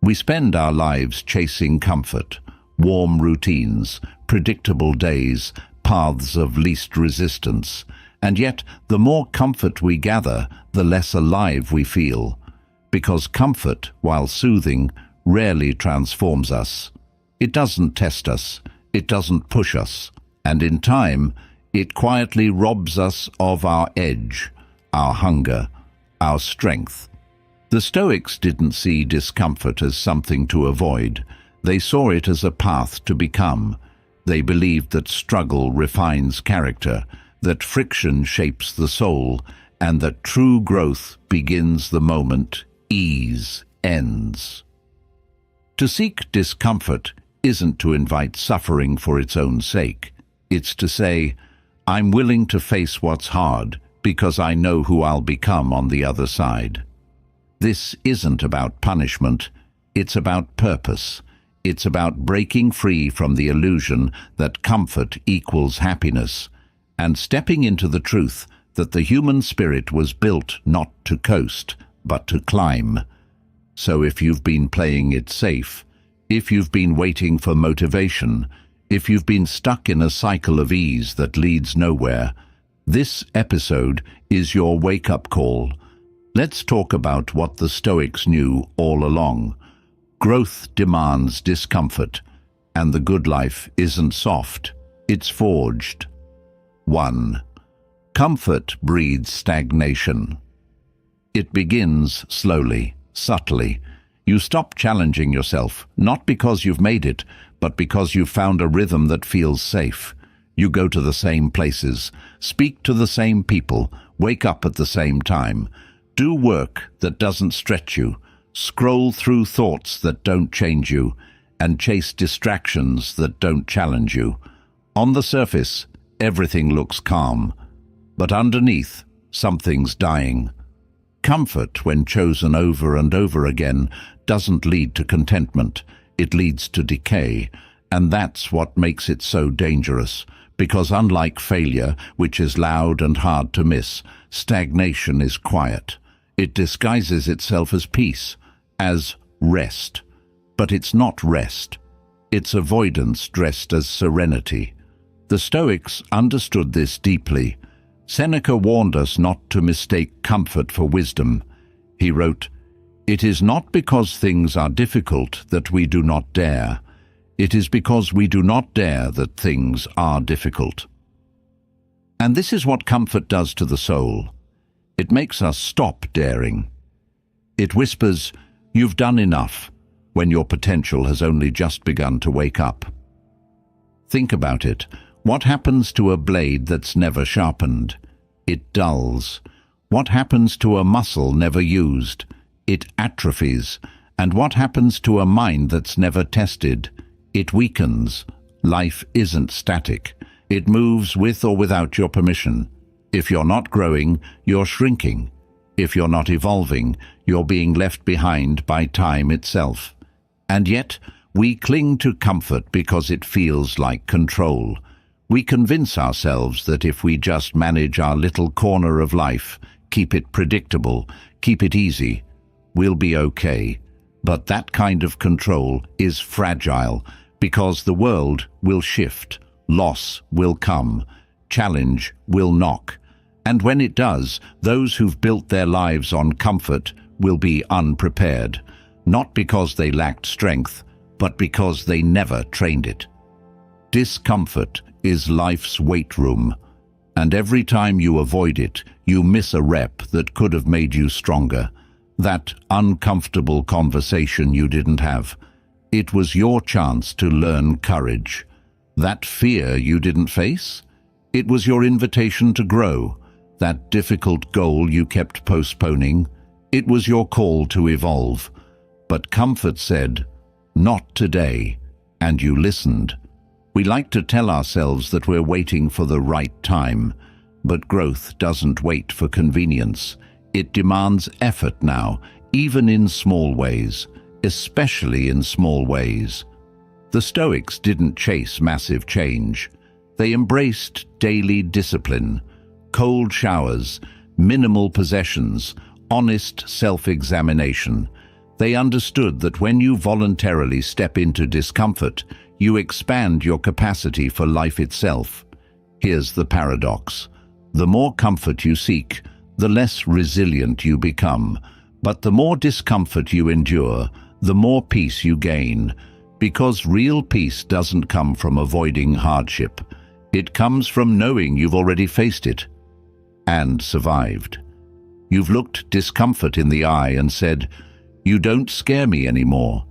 We spend our lives chasing comfort, warm routines, predictable days, paths of least resistance. And yet, the more comfort we gather, the less alive we feel. Because comfort, while soothing, rarely transforms us. It doesn't test us, it doesn't push us, and in time, it quietly robs us of our edge, our hunger, our strength. The Stoics didn't see discomfort as something to avoid. They saw it as a path to become. They believed that struggle refines character, that friction shapes the soul, and that true growth begins the moment ease ends. To seek discomfort isn't to invite suffering for its own sake. It's to say, I'm willing to face what's hard because I know who I'll become on the other side. This isn't about punishment, it's about purpose. It's about breaking free from the illusion that comfort equals happiness and stepping into the truth that the human spirit was built not to coast, but to climb. So if you've been playing it safe, if you've been waiting for motivation, if you've been stuck in a cycle of ease that leads nowhere, this episode is your wake-up call. Let's talk about what the Stoics knew all along. Growth demands discomfort, and the good life isn't soft, it's forged. 1. Comfort breeds stagnation. It begins slowly, subtly. You stop challenging yourself, not because you've made it, but because you've found a rhythm that feels safe. You go to the same places, speak to the same people, wake up at the same time, do work that doesn't stretch you, scroll through thoughts that don't change you, and chase distractions that don't challenge you. On the surface, everything looks calm, but underneath, something's dying. Comfort, when chosen over and over again, doesn't lead to contentment. It leads to decay, and that's what makes it so dangerous, because unlike failure, which is loud and hard to miss, stagnation is quiet. It disguises itself as peace, as rest. But it's not rest. It's avoidance dressed as serenity. The Stoics understood this deeply. Seneca warned us not to mistake comfort for wisdom. He wrote, "It is not because things are difficult that we do not dare. It is because we do not dare that things are difficult." And this is what comfort does to the soul. It makes us stop daring. It whispers, "You've done enough," when your potential has only just begun to wake up. Think about it. What happens to a blade that's never sharpened? It dulls. What happens to a muscle never used? It atrophies. And what happens to a mind that's never tested? It weakens. Life isn't static. It moves with or without your permission. If you're not growing, you're shrinking. If you're not evolving, you're being left behind by time itself. And yet, we cling to comfort because it feels like control. We convince ourselves that if we just manage our little corner of life, keep it predictable, keep it easy, we'll be okay. But that kind of control is fragile because the world will shift, loss will come, challenge will knock. And when it does, those who've built their lives on comfort will be unprepared, not because they lacked strength, but because they never trained it. Discomfort is life's weight room, and every time you avoid it, you miss a rep that could have made you stronger. That uncomfortable conversation you didn't have. It was your chance to learn courage. That fear you didn't face? It was your invitation to grow. That difficult goal you kept postponing? It was your call to evolve. But comfort said, "Not today," and you listened. We like to tell ourselves that we're waiting for the right time, but growth doesn't wait for convenience. It demands effort now, even in small ways, especially in small ways. The Stoics didn't chase massive change. They embraced daily discipline, cold showers, minimal possessions, honest self-examination. They understood that when you voluntarily step into discomfort, you expand your capacity for life itself. Here's the paradox. The more comfort you seek, the less resilient you become. But the more discomfort you endure, the more peace you gain. Because real peace doesn't come from avoiding hardship. It comes from knowing you've already faced it and survived. You've looked discomfort in the eye and said, "You don't scare me anymore."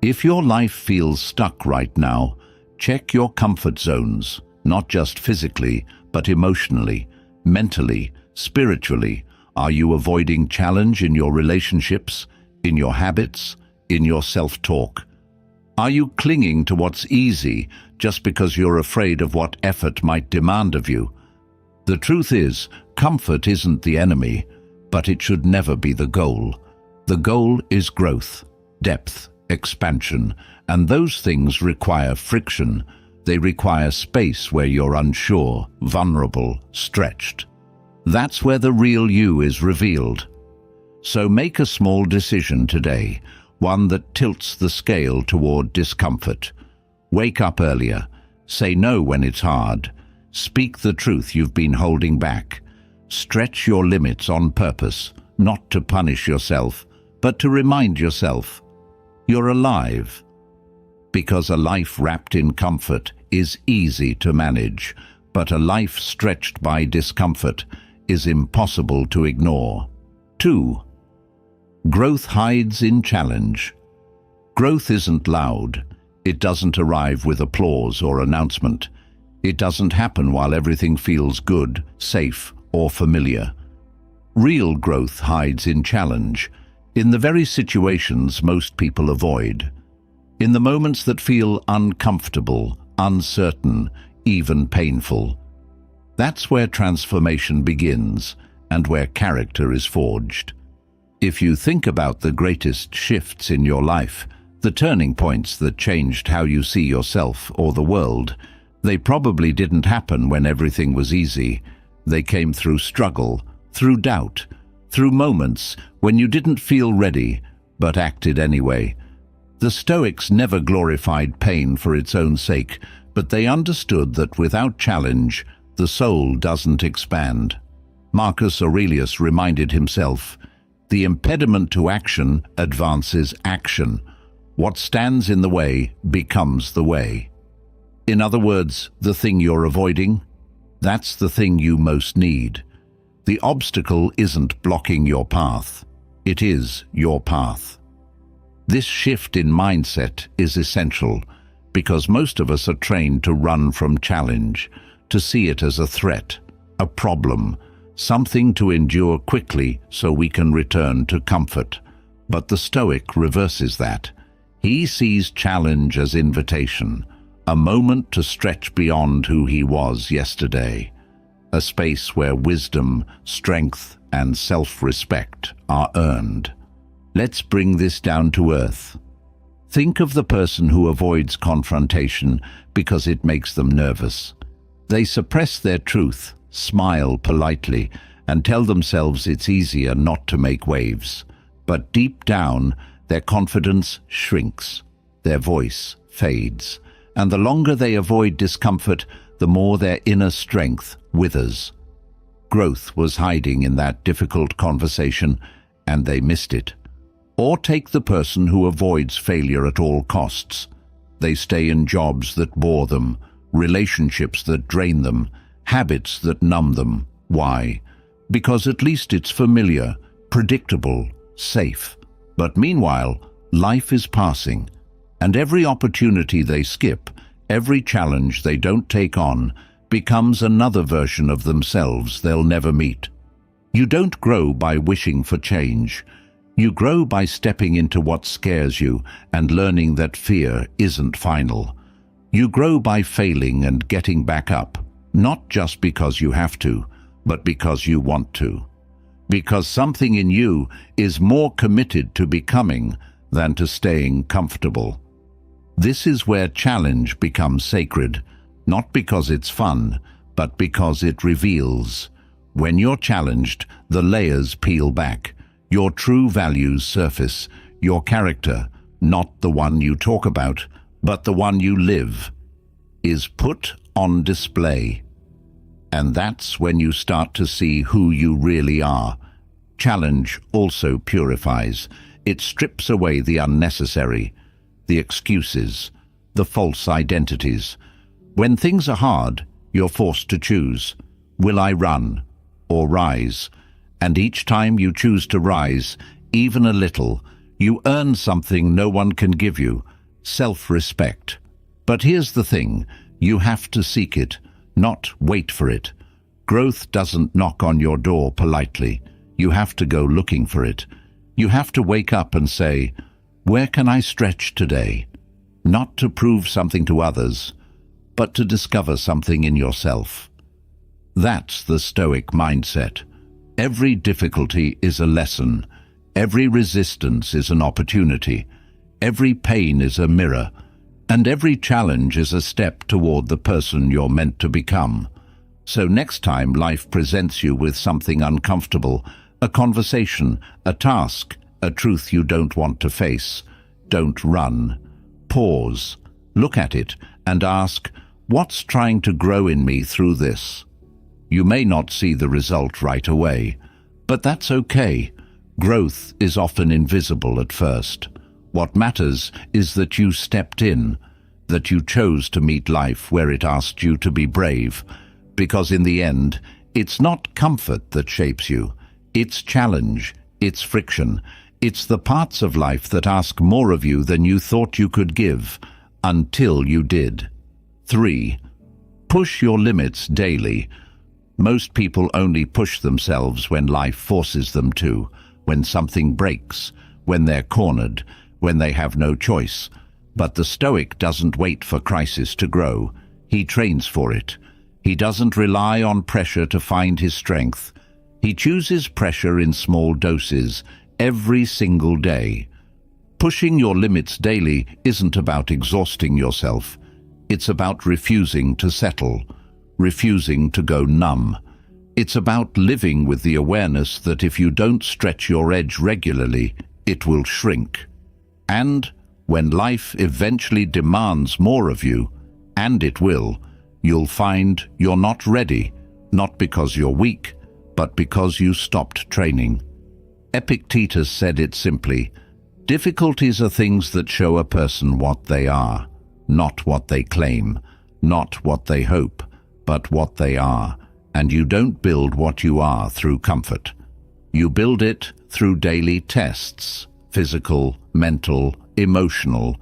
If your life feels stuck right now, check your comfort zones, not just physically, but emotionally, mentally, spiritually. Are you avoiding challenge in your relationships, in your habits, in your self-talk? Are you clinging to what's easy just because you're afraid of what effort might demand of you? The truth is, comfort isn't the enemy, but it should never be the goal. The goal is growth, depth, expansion, and those things require friction. They require space where you're unsure, vulnerable, stretched. That's where the real you is revealed. So make a small decision today, one that tilts the scale toward discomfort. Wake up earlier. Say no when it's hard. Speak the truth you've been holding back. Stretch your limits on purpose, not to punish yourself, but to remind yourself you're alive. Because a life wrapped in comfort is easy to manage, but a life stretched by discomfort is impossible to ignore. 2. Growth hides in challenge. Growth isn't loud. It doesn't arrive with applause or announcement. It doesn't happen while everything feels good, safe, or familiar. Real growth hides in challenge, in the very situations most people avoid. In the moments that feel uncomfortable, uncertain, even painful. That's where transformation begins and where character is forged. If you think about the greatest shifts in your life, the turning points that changed how you see yourself or the world, they probably didn't happen when everything was easy. They came through struggle, through doubt, through moments when you didn't feel ready, but acted anyway. The Stoics never glorified pain for its own sake, but they understood that without challenge, the soul doesn't expand. Marcus Aurelius reminded himself, "The impediment to action advances action. What stands in the way becomes the way." In other words, the thing you're avoiding, that's the thing you most need. The obstacle isn't blocking your path. It is your path. This shift in mindset is essential because most of us are trained to run from challenge, to see it as a threat, a problem, something to endure quickly so we can return to comfort. But the Stoic reverses that. He sees challenge as invitation, a moment to stretch beyond who he was yesterday, a space where wisdom, strength, and self-respect are earned. Let's bring this down to earth. Think of the person who avoids confrontation because it makes them nervous. They suppress their truth, smile politely, and tell themselves it's easier not to make waves. But deep down, their confidence shrinks, their voice fades, and the longer they avoid discomfort, the more their inner strength withers. Growth was hiding in that difficult conversation, and they missed it. Or take the person who avoids failure at all costs. They stay in jobs that bore them, relationships that drain them, habits that numb them. Why? Because at least it's familiar, predictable, safe. But meanwhile, life is passing, and every opportunity they skip, every challenge they don't take on, becomes another version of themselves they'll never meet. You don't grow by wishing for change. You grow by stepping into what scares you and learning that fear isn't final. You grow by failing and getting back up, not just because you have to, but because you want to. Because something in you is more committed to becoming than to staying comfortable. This is where challenge becomes sacred, not because it's fun, but because it reveals. When you're challenged, the layers peel back. Your true values surface, your character, not the one you talk about, but the one you live, is put on display. And that's when you start to see who you really are. Challenge also purifies. It strips away the unnecessary, the excuses, the false identities. When things are hard, you're forced to choose. Will I run or rise? And each time you choose to rise, even a little, you earn something no one can give you, self-respect. But here's the thing, you have to seek it, not wait for it. Growth doesn't knock on your door politely. You have to go looking for it. You have to wake up and say, where can I stretch today? Not to prove something to others, but to discover something in yourself. That's the Stoic mindset. Every difficulty is a lesson. Every resistance is an opportunity. Every pain is a mirror. And every challenge is a step toward the person you're meant to become. So next time life presents you with something uncomfortable, a conversation, a task, a truth you don't want to face, don't run. Pause, look at it, and ask, what's trying to grow in me through this? You may not see the result right away, but that's okay. Growth is often invisible at first. What matters is that you stepped in, that you chose to meet life where it asked you to be brave, because in the end, it's not comfort that shapes you. It's challenge, it's friction, it's the parts of life that ask more of you than you thought you could give, until you did. 3. Push your limits daily. Most people only push themselves when life forces them to, when something breaks, when they're cornered, when they have no choice. But the Stoic doesn't wait for crisis to grow. He trains for it. He doesn't rely on pressure to find his strength. He chooses pressure in small doses, every single day. Pushing your limits daily isn't about exhausting yourself. It's about refusing to settle, refusing to go numb. It's about living with the awareness that if you don't stretch your edge regularly, it will shrink. And when life eventually demands more of you, and it will, you'll find you're not ready, not because you're weak, but because you stopped training. Epictetus said it simply, difficulties are things that show a person what they are, not what they claim, not what they hope, but what they are. And you don't build what you are through comfort. You build it through daily tests, physical, mental, emotional.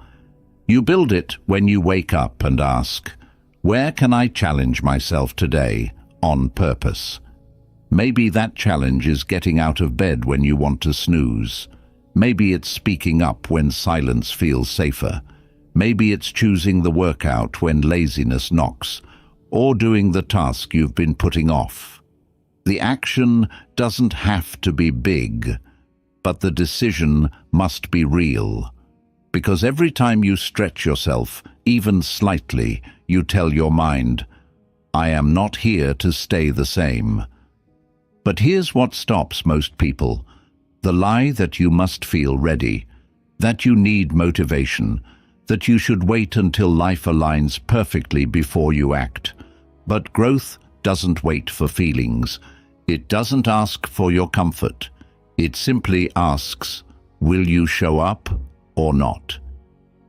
You build it when you wake up and ask, where can I challenge myself today on purpose? Maybe that challenge is getting out of bed when you want to snooze. Maybe it's speaking up when silence feels safer. Maybe it's choosing the workout when laziness knocks, or doing the task you've been putting off. The action doesn't have to be big, but the decision must be real. Because every time you stretch yourself, even slightly, you tell your mind, I am not here to stay the same. But here's what stops most people. The lie that you must feel ready, that you need motivation, that you should wait until life aligns perfectly before you act. But growth doesn't wait for feelings. It doesn't ask for your comfort. It simply asks, will you show up or not?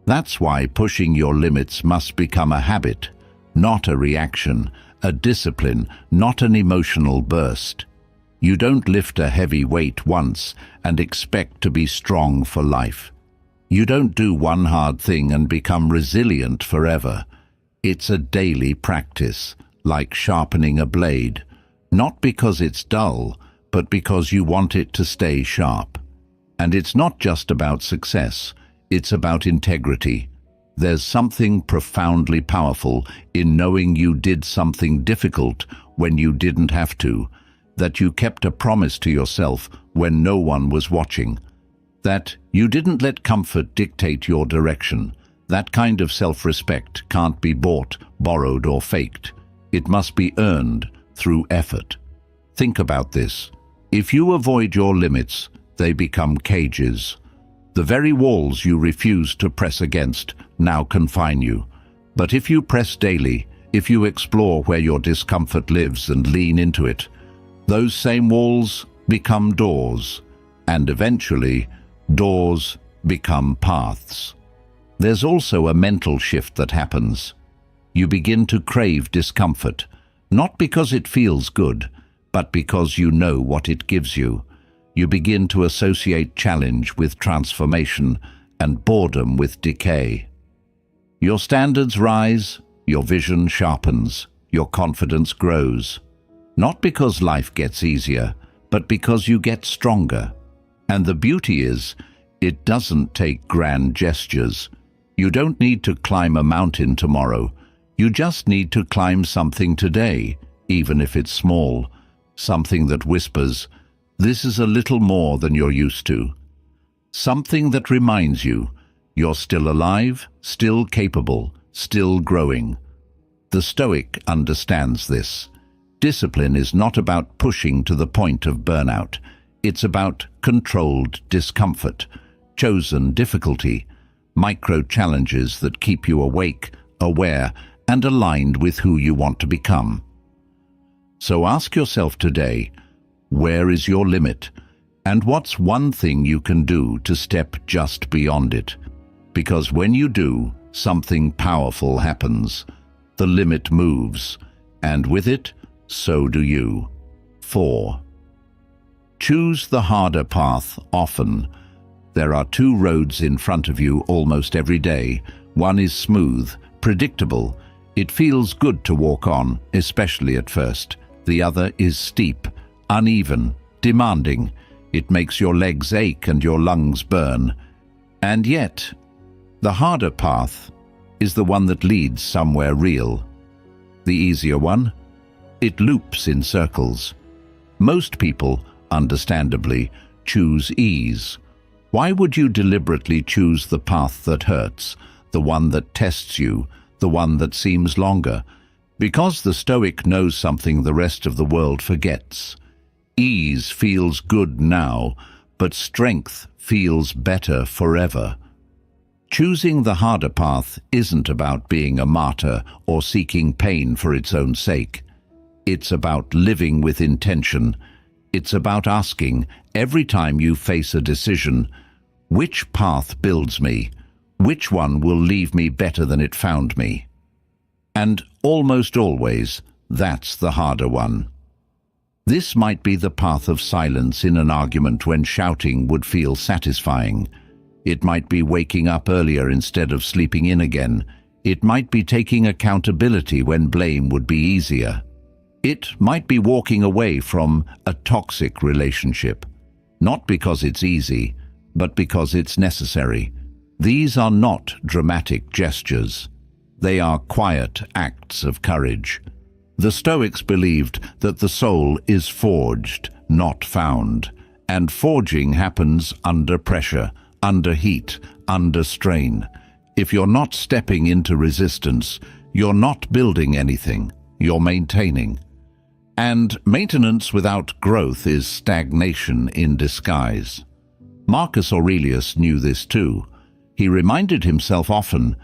That's why pushing your limits must become a habit, not a reaction, a discipline, not an emotional burst. You don't lift a heavy weight once and expect to be strong for life. You don't do one hard thing and become resilient forever. It's a daily practice, like sharpening a blade, not because it's dull, but because you want it to stay sharp. And it's not just about success, it's about integrity. There's something profoundly powerful in knowing you did something difficult when you didn't have to, that you kept a promise to yourself when no one was watching, that you didn't let comfort dictate your direction. That kind of self-respect can't be bought, borrowed, or faked. It must be earned through effort. Think about this. If you avoid your limits, they become cages. The very walls you refuse to press against now confine you. But if you press daily, if you explore where your discomfort lives and lean into it, those same walls become doors, and eventually, doors become paths. There's also a mental shift that happens. You begin to crave discomfort, not because it feels good, but because you know what it gives you. You begin to associate challenge with transformation and boredom with decay. Your standards rise, your vision sharpens, your confidence grows. Not because life gets easier, but because you get stronger. And the beauty is, it doesn't take grand gestures. You don't need to climb a mountain tomorrow. You just need to climb something today, even if it's small. Something that whispers, "This is a little more than you're used to." Something that reminds you, you're still alive, still capable, still growing. The Stoic understands this. Discipline is not about pushing to the point of burnout. It's about controlled discomfort, chosen difficulty, micro-challenges that keep you awake, aware, and aligned with who you want to become. So ask yourself today, where is your limit? And what's one thing you can do to step just beyond it? Because when you do, something powerful happens. The limit moves, and with it, so do you. 4. Choose the harder path often. There are two roads in front of you almost every day. One is smooth, predictable. It feels good to walk on, especially at first. The other is steep, uneven, demanding. It makes your legs ache and your lungs burn. And yet, the harder path is the one that leads somewhere real. The easier one? It loops in circles. Most people, understandably, choose ease. Why would you deliberately choose the path that hurts, the one that tests you, the one that seems longer? Because the Stoic knows something the rest of the world forgets. Ease feels good now, but strength feels better forever. Choosing the harder path isn't about being a martyr or seeking pain for its own sake. It's about living with intention. It's about asking, every time you face a decision, which path builds me? Which one will leave me better than it found me? And almost always, that's the harder one. This might be the path of silence in an argument when shouting would feel satisfying. It might be waking up earlier instead of sleeping in again. It might be taking accountability when blame would be easier. It might be walking away from a toxic relationship, not because it's easy, but because it's necessary. These are not dramatic gestures. They are quiet acts of courage. The Stoics believed that the soul is forged, not found, and forging happens under pressure, under heat, under strain. If you're not stepping into resistance, you're not building anything, you're maintaining. And maintenance without growth is stagnation in disguise. Marcus Aurelius knew this too. He reminded himself often,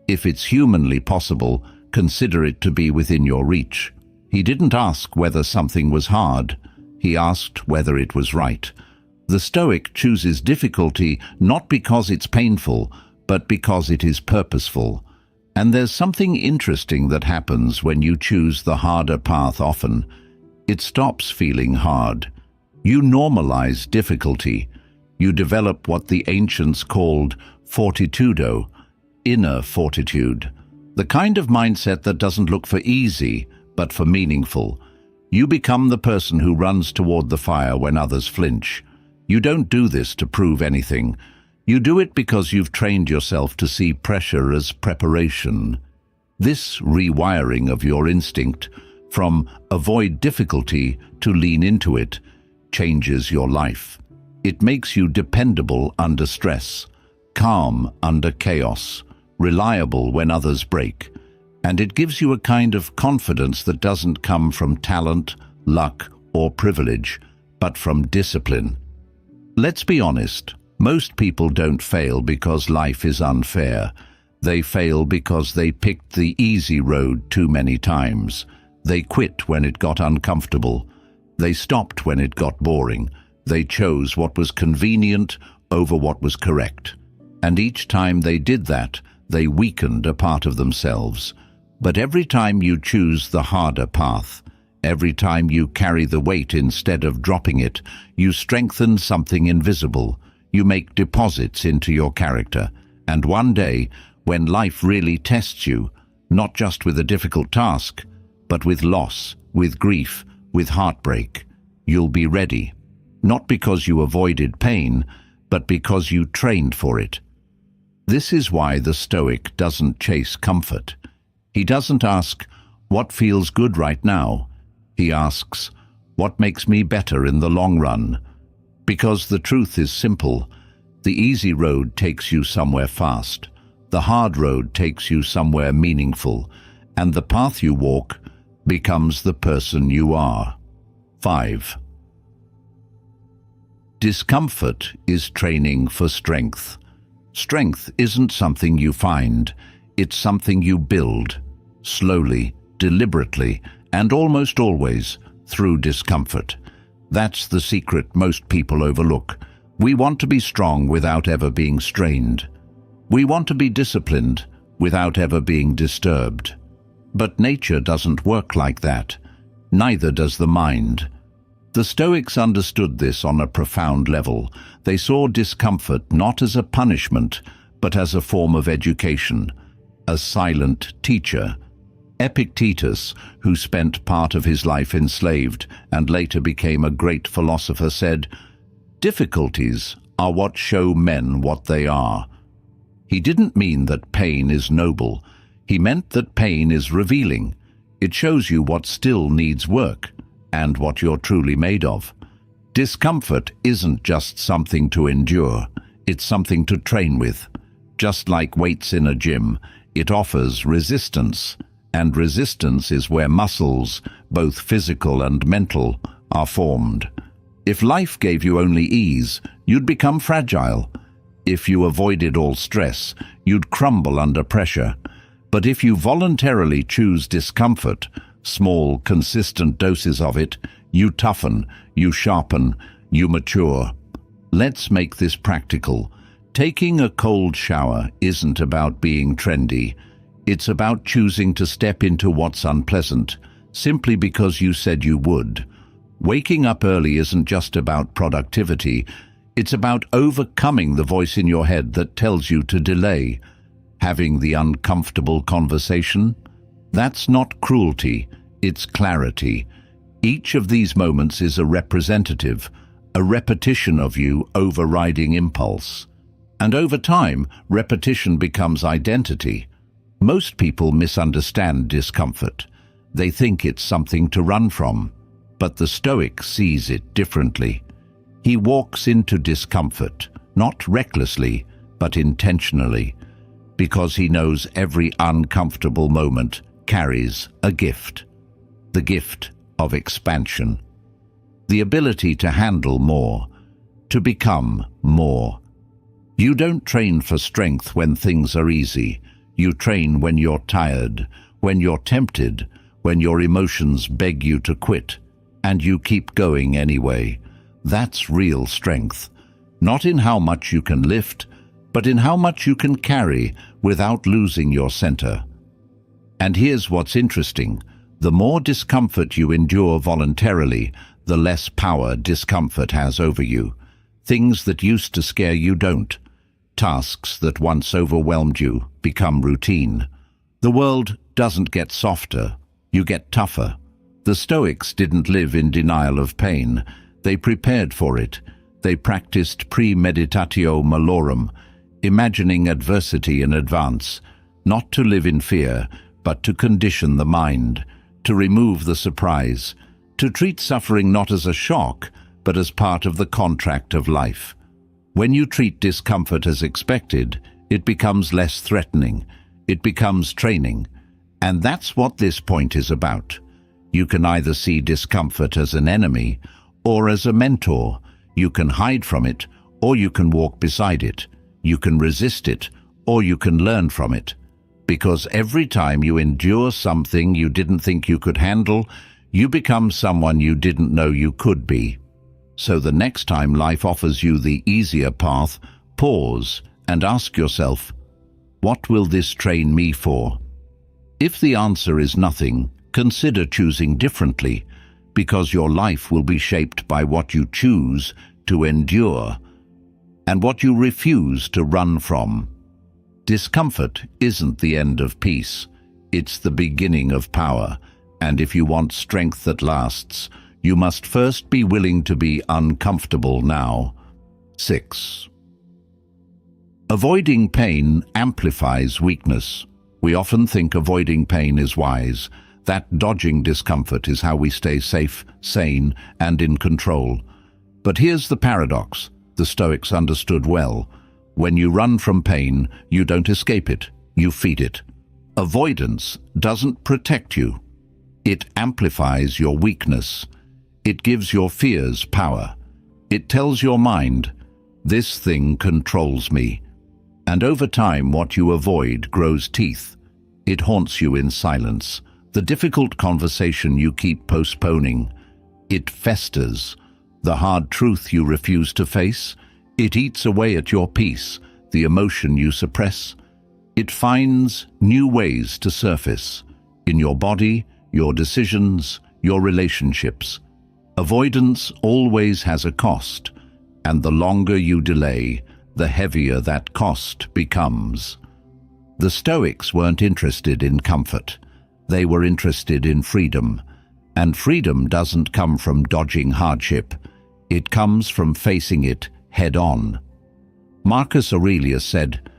if it's humanly possible, consider it to be within your reach. He didn't ask whether something was hard. He asked whether it was right. The Stoic chooses difficulty not because it's painful, but because it is purposeful. And there's something interesting that happens when you choose the harder path often. It stops feeling hard. You normalize difficulty. You develop what the ancients called fortitudo, inner fortitude, the kind of mindset that doesn't look for easy, but for meaningful. You become the person who runs toward the fire when others flinch. You don't do this to prove anything. You do it because you've trained yourself to see pressure as preparation. This rewiring of your instinct, from avoid difficulty to lean into it, changes your life. It makes you dependable under stress, calm under chaos, reliable when others break, and it gives you a kind of confidence that doesn't come from talent, luck, or privilege, but from discipline. Let's be honest, Most people don't fail because life is unfair. They fail because they picked the easy road too many times. They quit when it got uncomfortable. They stopped when it got boring. They chose what was convenient over what was correct. And each time they did that, they weakened a part of themselves. But every time you choose the harder path, every time you carry the weight instead of dropping it, you strengthen something invisible. You make deposits into your character. And one day, when life really tests you, not just with a difficult task, but with loss, with grief, with heartbreak, you'll be ready. Not because you avoided pain, but because you trained for it. This is why the Stoic doesn't chase comfort. He doesn't ask, what feels good right now? He asks, what makes me better in the long run? Because the truth is simple. The easy road takes you somewhere fast. The hard road takes you somewhere meaningful. And the path you walk becomes the person you are. 5. Discomfort is training for strength. Strength isn't something you find. It's something you build, slowly, deliberately, and almost always through discomfort. That's the secret most people overlook. We want to be strong without ever being strained. We want to be disciplined without ever being disturbed. But nature doesn't work like that. Neither does the mind. The Stoics understood this on a profound level. They saw discomfort not as a punishment, but as a form of education, a silent teacher. Epictetus, who spent part of his life enslaved and later became a great philosopher, said, "Difficulties are what show men what they are." He didn't mean that pain is noble. He meant that pain is revealing. It shows you what still needs work and what you're truly made of. Discomfort isn't just something to endure, it's something to train with. Just like weights in a gym, it offers resistance, and resistance is where muscles, both physical and mental, are formed. If life gave you only ease, you'd become fragile. If you avoided all stress, you'd crumble under pressure. But if you voluntarily choose discomfort, small, consistent doses of it, you toughen, you sharpen, you mature. Let's make this practical. Taking a cold shower isn't about being trendy. It's about choosing to step into what's unpleasant, simply because you said you would. Waking up early isn't just about productivity. It's about overcoming the voice in your head that tells you to delay. Having the uncomfortable conversation? That's not cruelty, it's clarity. Each of these moments is a representative, a repetition of you overriding impulse. And over time, repetition becomes identity. Most people misunderstand discomfort. They think it's something to run from. But the Stoic sees it differently. He walks into discomfort, not recklessly, but intentionally, because he knows every uncomfortable moment carries a gift. The gift of expansion. The ability to handle more, to become more. You don't train for strength when things are easy. You train when you're tired, when you're tempted, when your emotions beg you to quit, and you keep going anyway. That's real strength. Not in how much you can lift, but in how much you can carry without losing your center. And here's what's interesting. The more discomfort you endure voluntarily, the less power discomfort has over you. Things that used to scare you don't. Tasks that once overwhelmed you become routine. The world doesn't get softer, you get tougher. The Stoics didn't live in denial of pain. They prepared for it. They practiced premeditatio malorum, imagining adversity in advance, not to live in fear, but to condition the mind, to remove the surprise, to treat suffering not as a shock, but as part of the contract of life. When you treat discomfort as expected, it becomes less threatening. It becomes training. And that's what this point is about. You can either see discomfort as an enemy or as a mentor. You can hide from it or you can walk beside it. You can resist it, or you can learn from it. Because every time you endure something you didn't think you could handle, you become someone you didn't know you could be. So the next time life offers you the easier path, pause and ask yourself, what will this train me for? If the answer is nothing, consider choosing differently, because your life will be shaped by what you choose to endure and what you refuse to run from. Discomfort isn't the end of peace, it's the beginning of power, and if you want strength that lasts, you must first be willing to be uncomfortable now. 6. Avoiding pain amplifies weakness. We often think avoiding pain is wise, that dodging discomfort is how we stay safe, sane, and in control. But here's the paradox the Stoics understood well. When you run from pain, you don't escape it, you feed it. Avoidance doesn't protect you. It amplifies your weakness. It gives your fears power. It tells your mind, this thing controls me. And over time, what you avoid grows teeth. It haunts you in silence. The difficult conversation you keep postponing. It festers. The hard truth you refuse to face. It eats away at your peace, the emotion you suppress. It finds new ways to surface. In your body, your decisions, your relationships. Avoidance always has a cost, and the longer you delay, the heavier that cost becomes. The Stoics weren't interested in comfort. They were interested in freedom. And freedom doesn't come from dodging hardship. It comes from facing it head-on. Marcus Aurelius said,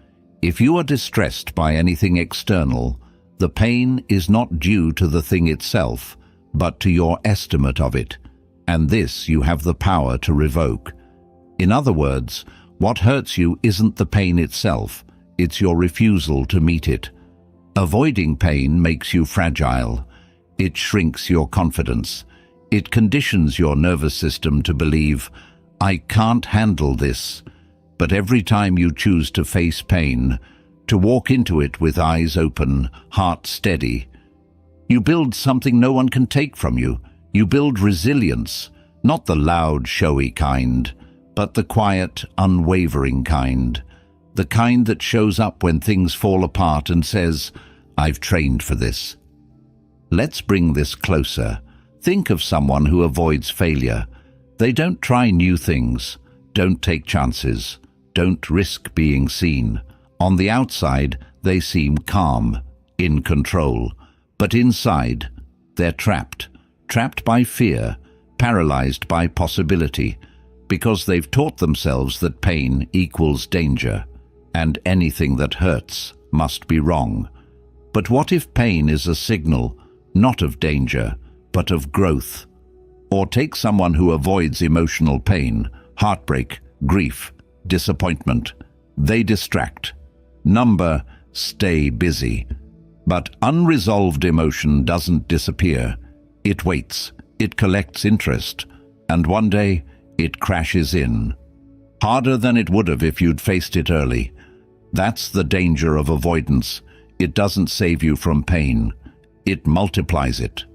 if you are distressed by anything external, the pain is not due to the thing itself, but to your estimate of it, and this you have the power to revoke. In other words, what hurts you isn't the pain itself, it's your refusal to meet it. Avoiding pain makes you fragile. It shrinks your confidence. It conditions your nervous system to believe, I can't handle this. But every time you choose to face pain, to walk into it with eyes open, heart steady, you build something no one can take from you. You build resilience, not the loud, showy kind, but the quiet, unwavering kind. The kind that shows up when things fall apart and says, I've trained for this. Let's bring this closer. Think of someone who avoids failure. They don't try new things, don't take chances, don't risk being seen. On the outside, they seem calm, in control, but inside, they're trapped by fear, paralyzed by possibility, because they've taught themselves that pain equals danger, and anything that hurts must be wrong. But what if pain is a signal, not of danger, but of growth? Or take someone who avoids emotional pain, heartbreak, grief, disappointment. They distract, number, stay busy. But unresolved emotion doesn't disappear. It waits, it collects interest, and one day it crashes in. Harder than it would have if you'd faced it early. That's the danger of avoidance. It doesn't save you from pain. It multiplies it.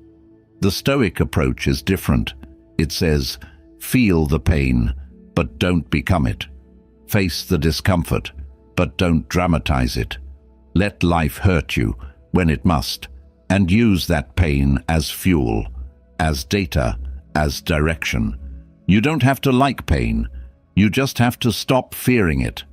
The Stoic approach is different. It says, feel the pain, but don't become it. Face the discomfort, but don't dramatize it. Let life hurt you when it must, and use that pain as fuel, as data, as direction. You don't have to like pain. You just have to stop fearing it.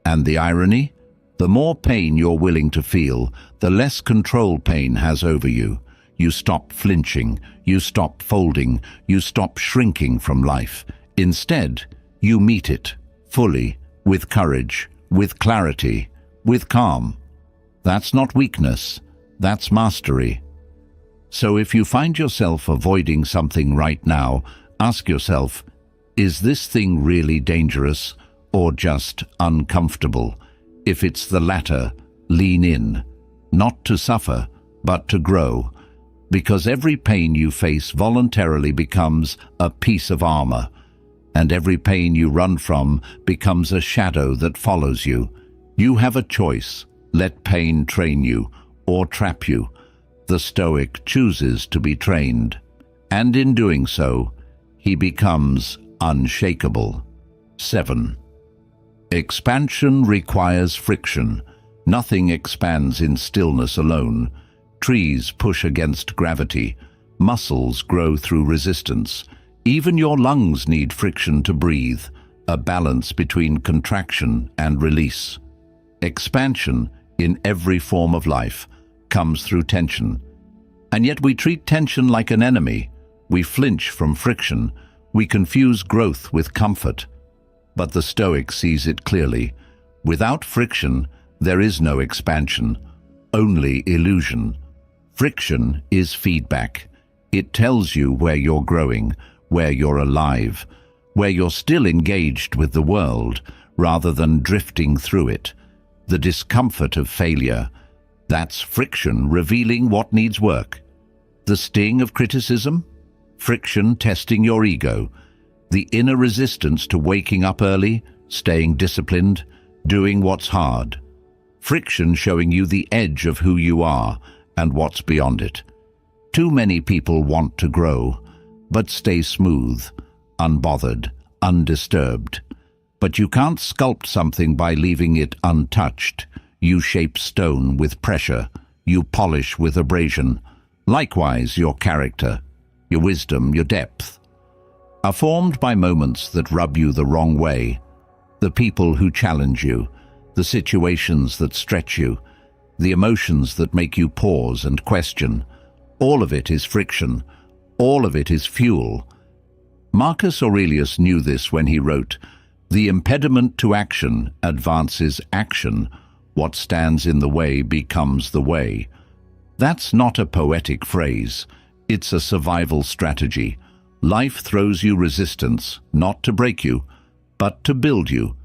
And the irony? The more pain you're willing to feel, the less control pain has over you. You stop flinching, you stop folding, you stop shrinking from life. Instead, you meet it, fully, with courage, with clarity, with calm. That's not weakness, that's mastery. So if you find yourself avoiding something right now, ask yourself, is this thing really dangerous or just uncomfortable? If it's the latter, lean in, not to suffer, but to grow, because every pain you face voluntarily becomes a piece of armor, and every pain you run from becomes a shadow that follows you. You have a choice: let pain train you or trap you. The Stoic chooses to be trained, and in doing so, he becomes unshakable. 7. Expansion requires friction. Nothing expands in stillness alone. Trees push against gravity. Muscles grow through resistance. Even your lungs need friction to breathe, a balance between contraction and release. Expansion, in every form of life, comes through tension. And yet we treat tension like an enemy. We flinch from friction. We confuse growth with comfort. But the Stoic sees it clearly. Without friction, there is no expansion, only illusion. Friction is feedback. It tells you where you're growing, where you're alive, where you're still engaged with the world rather than drifting through it. The discomfort of failure, that's friction revealing what needs work. The sting of criticism? Friction testing your ego. The inner resistance to waking up early, staying disciplined, doing what's hard. Friction showing you the edge of who you are and what's beyond it. Too many people want to grow, but stay smooth, unbothered, undisturbed. But you can't sculpt something by leaving it untouched. You shape stone with pressure. You polish with abrasion. Likewise, your character, your wisdom, your depth, are formed by moments that rub you the wrong way. The people who challenge you, the situations that stretch you, the emotions that make you pause and question. All of it is friction. All of it is fuel. Marcus Aurelius knew this when he wrote, "The impediment to action advances action. What stands in the way becomes the way." That's not a poetic phrase. It's a survival strategy. Life throws you resistance, not to break you, but to build you.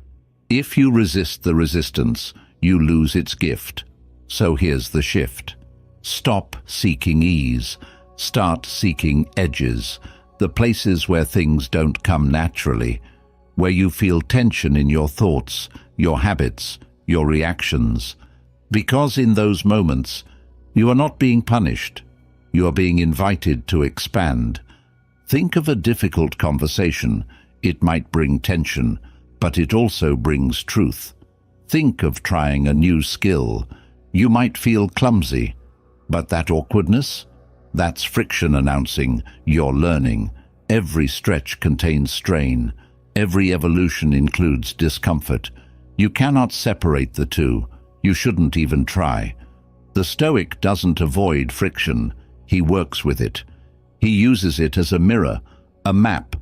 If you resist the resistance, you lose its gift. So here's the shift. Stop seeking ease. Start seeking edges, the places where things don't come naturally, where you feel tension in your thoughts, your habits, your reactions. Because in those moments, you are not being punished. You are being invited to expand. Think of a difficult conversation. It might bring tension, but it also brings truth. Think of trying a new skill. You might feel clumsy, but that awkwardness, that's friction announcing you're learning. Every stretch contains strain. Every evolution includes discomfort. You cannot separate the two. You shouldn't even try. The Stoic doesn't avoid friction. He works with it. He uses it as a mirror, a map,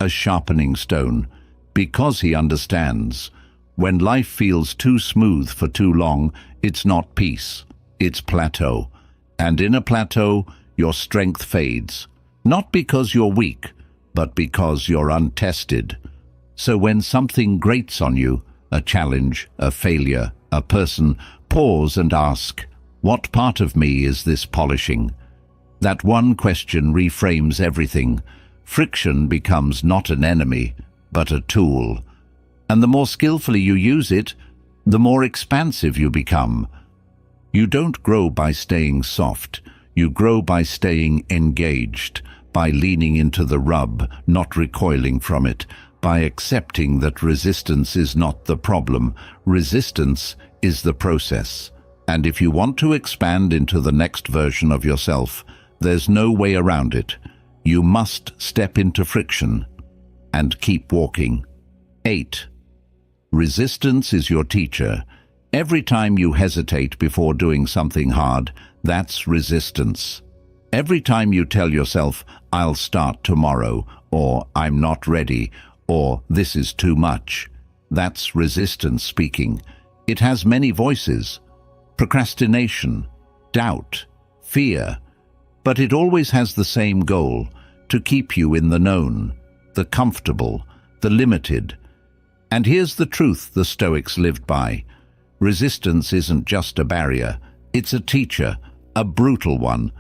a sharpening stone, because he understands. When life feels too smooth for too long, it's not peace, it's plateau. And in a plateau, your strength fades, not because you're weak, but because you're untested. So when something grates on you, a challenge, a failure, a person, pause and ask, what part of me is this polishing? That one question reframes everything. Friction becomes not an enemy, but a tool. And the more skillfully you use it, the more expansive you become. You don't grow by staying soft. You grow by staying engaged, by leaning into the rub, not recoiling from it, by accepting that resistance is not the problem. Resistance is the process. And if you want to expand into the next version of yourself, there's no way around it. You must step into friction and keep walking. 8. Resistance is your teacher. Every time you hesitate before doing something hard, that's resistance. Every time you tell yourself, I'll start tomorrow, or I'm not ready, or this is too much, that's resistance speaking. It has many voices: procrastination, doubt, fear, but it always has the same goal: to keep you in the known, the comfortable, the limited. And here's the truth the Stoics lived by. Resistance isn't just a barrier, it's a teacher, a brutal one,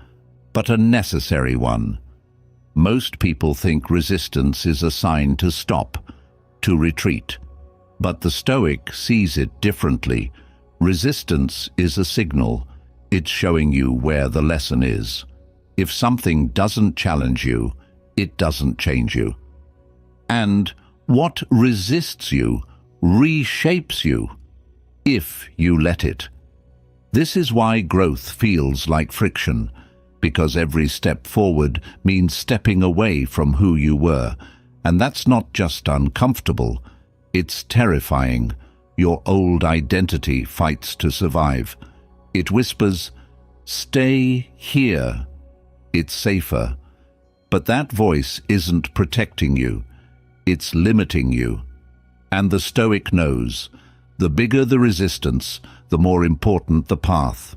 but a necessary one. Most people think resistance is a sign to stop, to retreat. But the Stoic sees it differently. Resistance is a signal. It's showing you where the lesson is. If something doesn't challenge you, it doesn't change you. And what resists you reshapes you, if you let it. This is why growth feels like friction, because every step forward means stepping away from who you were. And that's not just uncomfortable, it's terrifying. Your old identity fights to survive. It whispers, "Stay here. It's safer." But that voice isn't protecting you, it's limiting you. And the Stoic knows, the bigger the resistance, the more important the path.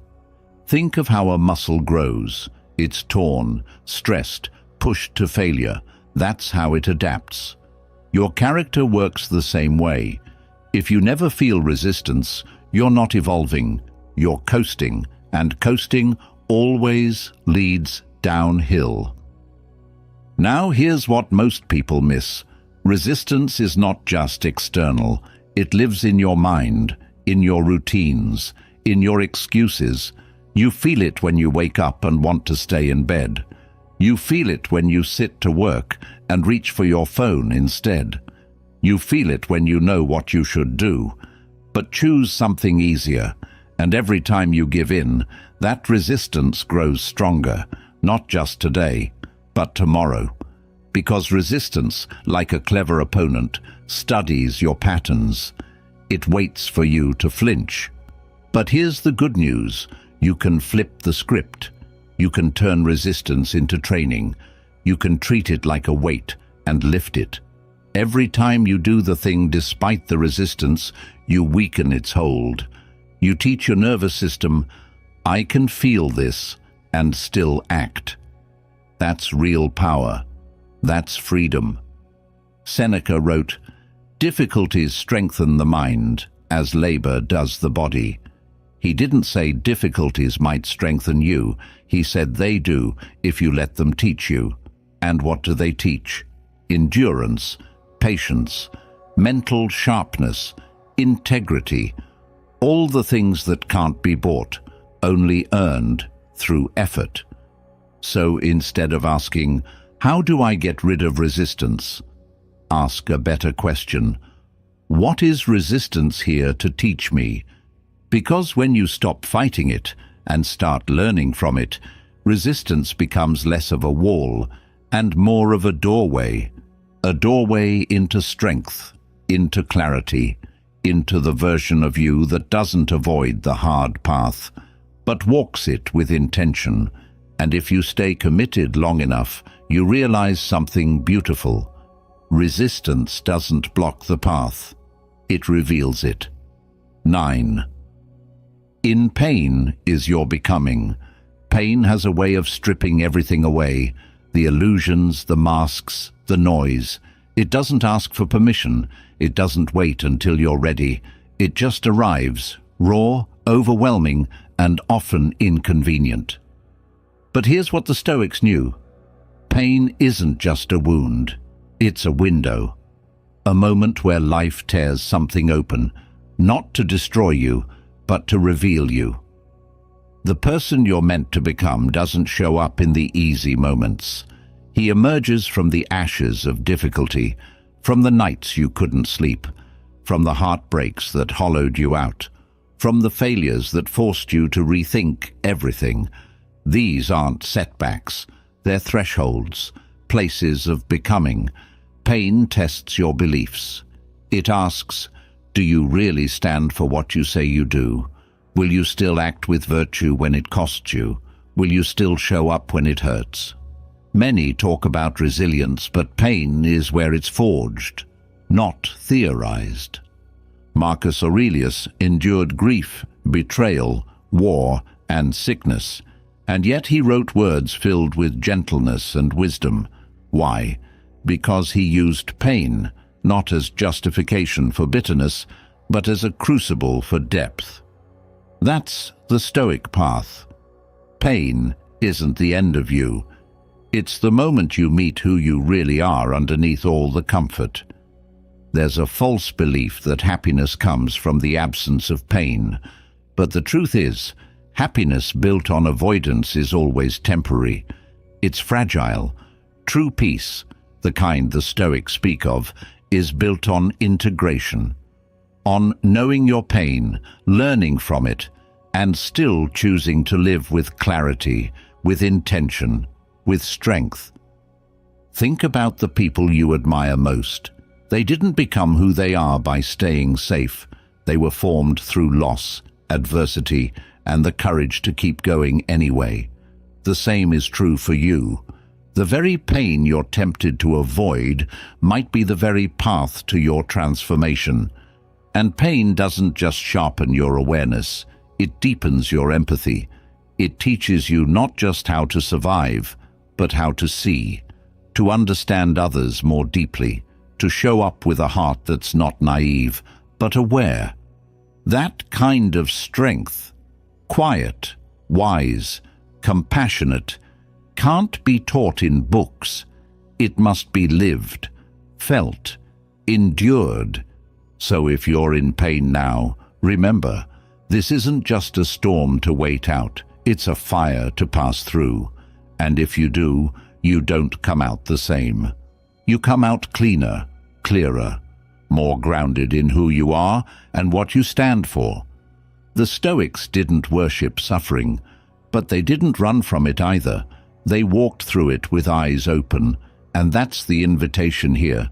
Think of how a muscle grows. It's torn, stressed, pushed to failure. That's how it adapts. Your character works the same way. If you never feel resistance, you're not evolving, you're coasting, and coasting always leads downhill. Now here's what most people miss. Resistance is not just external. It lives in your mind, in your routines, in your excuses. You feel it when you wake up and want to stay in bed. You feel it when you sit to work and reach for your phone instead. You feel it when you know what you should do, but choose something easier. And every time you give in, that resistance grows stronger, not just today, but tomorrow. Because resistance, like a clever opponent, studies your patterns. It waits for you to flinch. But here's the good news. You can flip the script. You can turn resistance into training. You can treat it like a weight and lift it. Every time you do the thing despite the resistance, you weaken its hold. You teach your nervous system, "I can feel this and still act." That's real power. That's freedom. Seneca wrote, "Difficulties strengthen the mind, as labor does the body." He didn't say difficulties might strengthen you. He said they do if you let them teach you. And what do they teach? Endurance, patience, mental sharpness, integrity, all the things that can't be bought, only earned through effort. So instead of asking, "How do I get rid of resistance?" ask a better question. What is resistance here to teach me? Because when you stop fighting it and start learning from it, resistance becomes less of a wall and more of a doorway into strength, into clarity, into the version of you that doesn't avoid the hard path, but walks it with intention. And if you stay committed long enough, you realize something beautiful. Resistance doesn't block the path. It reveals it. 9. In pain is your becoming. Pain has a way of stripping everything away, the illusions, the masks, the noise. It doesn't ask for permission. It doesn't wait until you're ready. It just arrives, raw, overwhelming, and often inconvenient. But here's what the Stoics knew. Pain isn't just a wound. It's a window. A moment where life tears something open, not to destroy you, but to reveal you. The person you're meant to become doesn't show up in the easy moments. He emerges from the ashes of difficulty, from the nights you couldn't sleep, from the heartbreaks that hollowed you out, from the failures that forced you to rethink everything. These aren't setbacks, they're thresholds, places of becoming. Pain tests your beliefs. It asks, do you really stand for what you say you do? Will you still act with virtue when it costs you? Will you still show up when it hurts? Many talk about resilience, but pain is where it's forged, not theorized. Marcus Aurelius endured grief, betrayal, war, and sickness, and yet he wrote words filled with gentleness and wisdom. Why? Because he used pain, not as justification for bitterness, but as a crucible for depth. That's the Stoic path. Pain isn't the end of you. It's the moment you meet who you really are underneath all the comfort. There's a false belief that happiness comes from the absence of pain, but the truth is, happiness built on avoidance is always temporary. It's fragile. True peace, the kind the Stoics speak of, is built on integration, on knowing your pain, learning from it, and still choosing to live with clarity, with intention, with strength. Think about the people you admire most. They didn't become who they are by staying safe. They were formed through loss, adversity, and the courage to keep going anyway. The same is true for you. The very pain you're tempted to avoid might be the very path to your transformation. And pain doesn't just sharpen your awareness, it deepens your empathy. It teaches you not just how to survive, but how to see, to understand others more deeply, to show up with a heart that's not naive, but aware. That kind of strength, quiet, wise, compassionate, can't be taught in books. It must be lived, felt, endured. So if you're in pain now, remember, this isn't just a storm to wait out, it's a fire to pass through. And if you do, you don't come out the same. You come out cleaner, clearer, more grounded in who you are and what you stand for. The Stoics didn't worship suffering, but they didn't run from it either. They walked through it with eyes open, and that's the invitation here,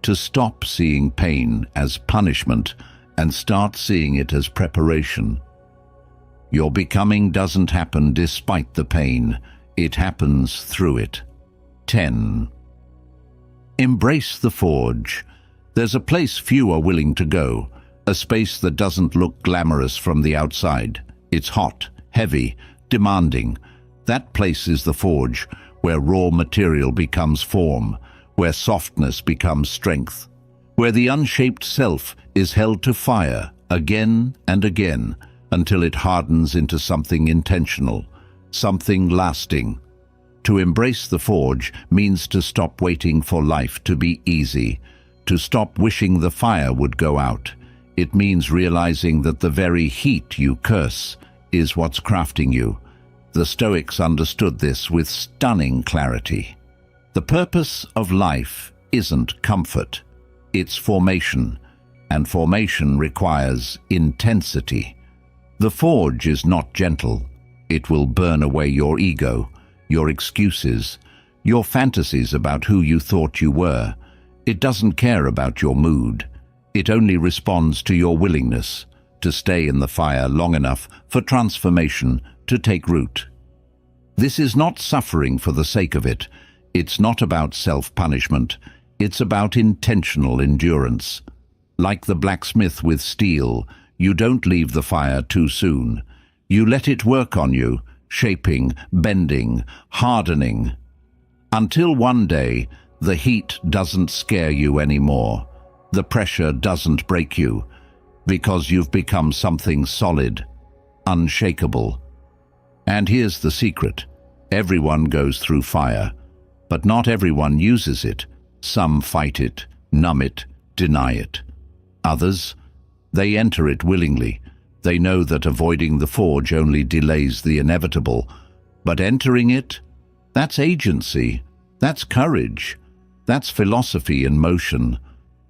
to stop seeing pain as punishment and start seeing it as preparation. Your becoming doesn't happen despite the pain. It happens through it. 10. Embrace the forge. There's a place few are willing to go, a space that doesn't look glamorous from the outside. It's hot, heavy, demanding. That place is the forge, where raw material becomes form, where softness becomes strength, where the unshaped self is held to fire again and again until it hardens into something intentional, something lasting. To embrace the forge means to stop waiting for life to be easy, to stop wishing the fire would go out. It means realizing that the very heat you curse is what's crafting you. The Stoics understood this with stunning clarity. The purpose of life isn't comfort, it's formation, and formation requires intensity. The forge is not gentle. It will burn away your ego, your excuses, your fantasies about who you thought you were. It doesn't care about your mood. It only responds to your willingness to stay in the fire long enough for transformation to take root. This is not suffering for the sake of it. It's not about self-punishment. It's about intentional endurance. Like the blacksmith with steel, you don't leave the fire too soon. You let it work on you, shaping, bending, hardening, until one day the heat doesn't scare you anymore. The pressure doesn't break you, because you've become something solid, unshakable. And here's the secret. Everyone goes through fire, but not everyone uses it. Some fight it, numb it, deny it. Others, they enter it willingly. They know that avoiding the forge only delays the inevitable, but entering it, that's agency, that's courage, that's philosophy in motion.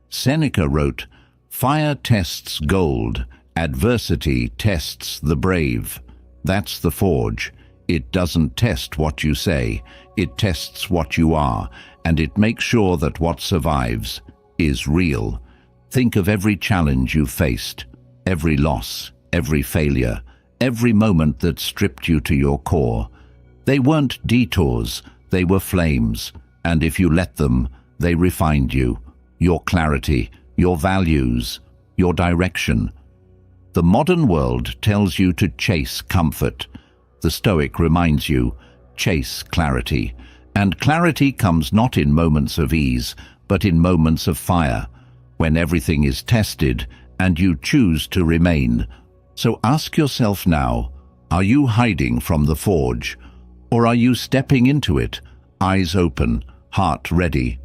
Seneca wrote, "Fire tests gold, adversity tests the brave." That's the forge. It doesn't test what you say, it tests what you are, and it makes sure that what survives is real. Think of every challenge you've faced, every loss, every failure, every moment that stripped you to your core. They weren't detours, they were flames, and if you let them, they refined you, your clarity, your values, your direction. The modern world tells you to chase comfort. The Stoic reminds you, chase clarity. And clarity comes not in moments of ease, but in moments of fire, when everything is tested and you choose to remain. So ask yourself now, are you hiding from the forge? Or are you stepping into it, eyes open, heart ready.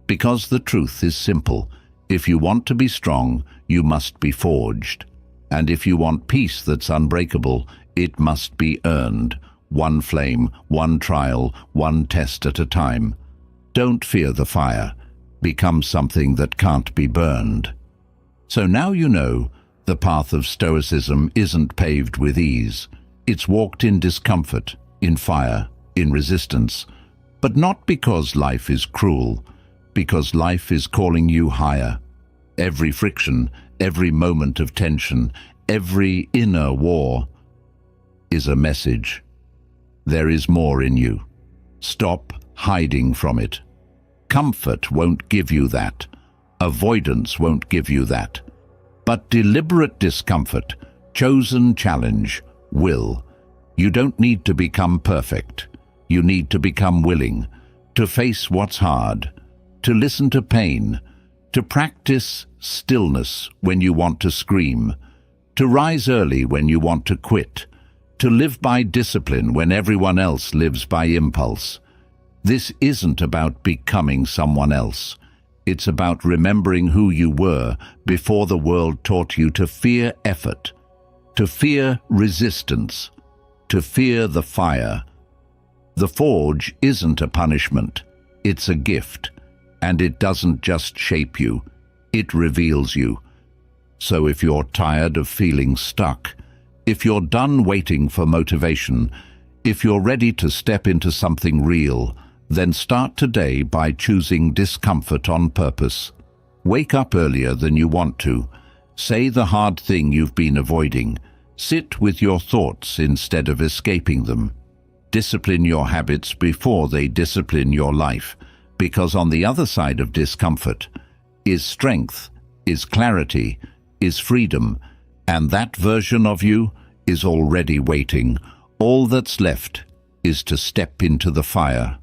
Because the truth is simple. If you want to be strong, you must be forged. And if you want peace that's unbreakable, it must be earned. One flame, one trial, one test at a time. Don't fear the fire. Become something that can't be burned. So now you know, the path of Stoicism isn't paved with ease. It's walked in discomfort, in fire, in resistance. But not because life is cruel, because life is calling you higher. Every friction, every moment of tension, every inner war is a message. There is more in you. Stop hiding from it. Comfort won't give you that. Avoidance won't give you that. But deliberate discomfort, chosen challenge, will. You don't need to become perfect. You need to become willing, to face what's hard, to listen to pain, to practice stillness when you want to scream, to rise early when you want to quit, to live by discipline when everyone else lives by impulse. This isn't about becoming someone else. It's about remembering who you were before the world taught you to fear effort, to fear resistance, to fear the fire. The forge isn't a punishment, it's a gift, and it doesn't just shape you, it reveals you. So if you're tired of feeling stuck, if you're done waiting for motivation, if you're ready to step into something real, then start today by choosing discomfort on purpose. Wake up earlier than you want to. Say the hard thing you've been avoiding. Sit with your thoughts instead of escaping them. Discipline your habits before they discipline your life, because on the other side of discomfort is strength, is clarity, is freedom, and that version of you is already waiting. All that's left is to step into the fire.